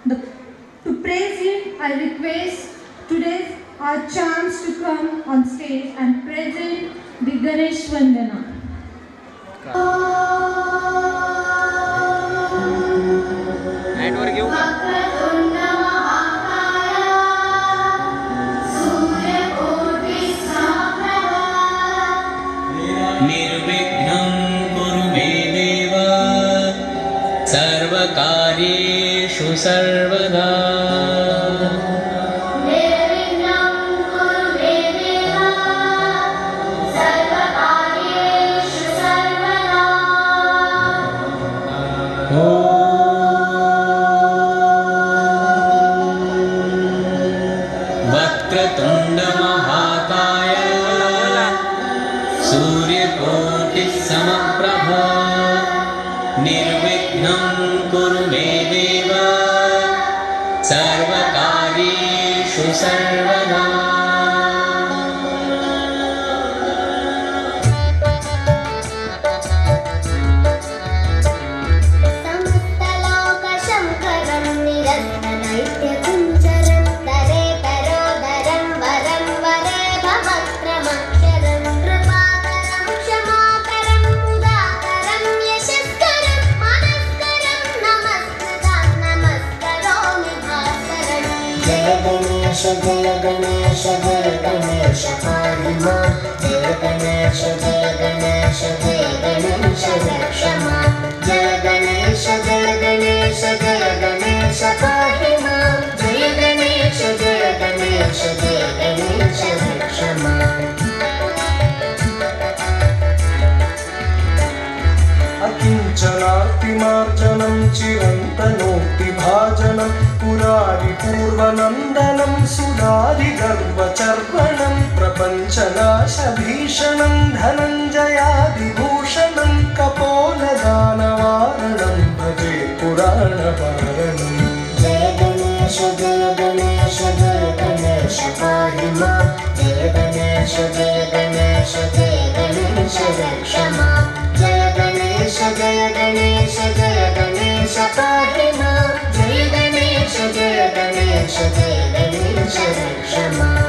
The, to praise Him, I request today's our chance to come on stage and present the Ganesh Vandana. निर्विघ्नं कुरु मे देव सर्वकार्येषु सर्वदा। निर्विघ्नं कुरु मे देव सर्वकार्येषु सर्वदा। वक्रतुण्ड महाकाय सूर्यकोटिः समप्रभा निर्विघ्नं कुरु मे देव सर्वकार्येषु सर्वदा। समस्तलोकशङ्करं निरस्तदैत्यकुञ्जरं तरेतरोदरं वरं वरे भवक्रमक्षरं कृपाकरं क्षमाकरं मुदाकरं यशस्करं मनस्करं नमस्करोमि भास्करम्। जय गणेश जय गणेश जय गणेश पाहि मां। जय गणेश जय गणेश जय गणेश रक्ष मां। जय गणेश जय गणेश जय गणेश पाहि मां। जय गणेश जय गणेश जय गणेश रक्ष मां। अकिञ्चनार्तिमार्जनं चिरन्तनोक्तिभाजनं पुरारिपूर्वनन्दनं सुरारिगर्वचर्वणं प्रपञ्चनाशभीषणं धनञ्जयादिभूषणं कपोलदानवारणं भजे पुराणपारणम्। जय गणेश जय गणेश जय गणेश पाहि मां। जय गणेश जय गणेश जय गणेश रक्ष मां। जय गणेश जय गणेश जय गणेश पाहि मां। जय गणेश जय गणेश जय गणेश रक्ष मां।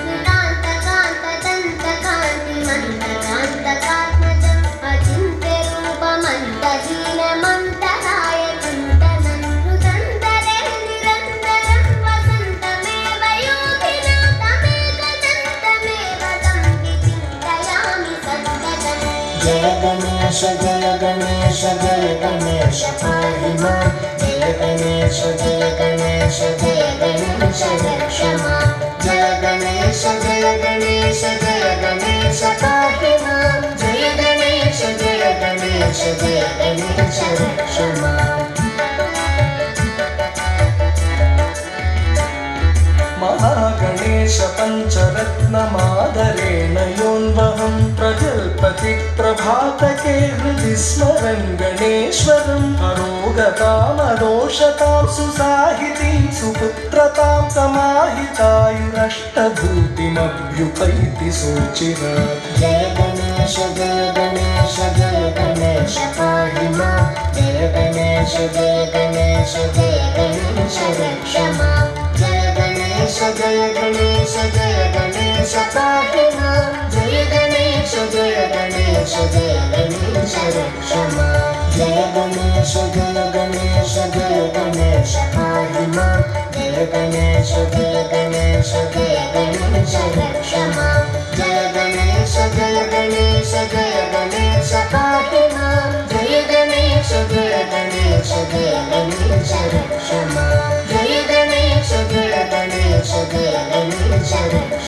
नितान्तकान्तदन्तकान्तिमन्तकान्तकात्मजम् अचिन्त्यरूपमन्तहीनमन्तराय चिन्तनं रुदन्तरे निरन्तरं वसन्तमेव योगिना तमेकदन्तमेव तं विचिन्तयामि सन्ततम्। जय गणेश जय गणेश जय गणेश पाहि मां। जय गणेश जय गणेश जय गणेश रक्ष मां। जय गणेश जय गणेश जय गणेश पाहि मां। जय गणेश जय गणेश जय गणेश रक्ष मां। महागणेश पञ्चरत्नमादरेण योन्वहं प्रजल्पति प्रभातके हृदि स्मरन् गणेश्वरम्। अरोगतामदोषतां सुसाहितीं सुपुत्रतां समाहितायुरष्टभूतिमभ्युपैति सोचिरात्। जय गणेश जय गणेश जय गणेश पाहि मां। जय गणेश जय गणेश जय गणेश रक्ष मां। जय गणेश जय गणेश जय गणेश पाहि मां। जय गणेश जय गणेश जय गणेश रक्ष मां। जय गणेश जय गणेश जय गणेश पाहि मां। जय गणेश जय गणेश जय गणेश रक्ष मां। जय गणेश जय गणेश जय गणेश पाहि मां। जय गणेश जय गणेश जय गणेश रक्ष मां। जय गणेश जय गणेश जय गणेश रक्ष